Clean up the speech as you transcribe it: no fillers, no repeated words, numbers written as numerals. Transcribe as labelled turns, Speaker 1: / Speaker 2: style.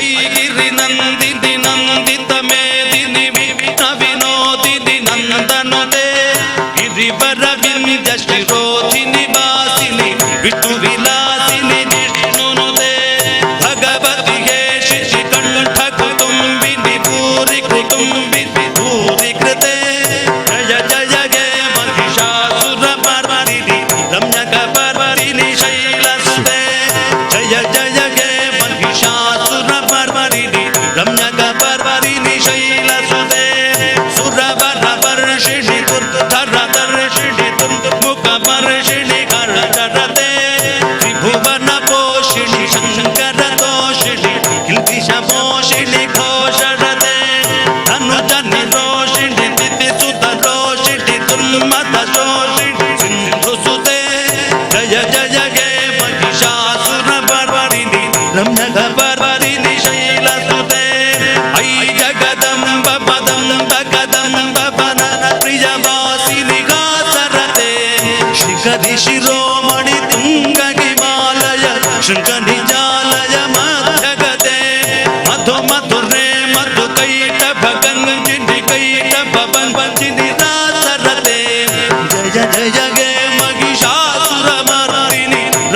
Speaker 1: ऐगिरि नंदिनि नंदित मेदिनि विघ्न विनोदिनि नंदनुते गिरिवर विंध्य शिरोधिनि वासिनि विष्णु विलासिनि विष्णुनुते भगवति हे शिशिकंठ कुटुंबिनि भूरि कुटुंबिनि भूरि कृते जय जय हे महिषासुर मर्दिनि रम्यक पर्वतिनि शैलसुते जय जय हे महिषासुर मर्दिनि रम्यक पर्वतिनि शैलसुते सुरवर वर्षिणि दुर्धर दर्शिणि दुर्मुख वर्षिणि करचरते त्रिभुवन पोषिणि शंकर दोषिणि किल्बिष मोषिणि घोषरते धनुज निरोषिणि दितिसुत रोषिणि दुर्मत शोषिणि सिंधुसुते जय जय हे महिषासुर मर्दिनि रम्यक पर्वतिनि शैलसुते ऐ जगदम्ब पदम्ब कदम्ब वदन प्रियवासिनि गासरते शिखरि शिरोमणि तुंग हिमालय शृंखनिजालय मध्यगते मधु मधुरे मधु कैटभ गंजिनि कैटभ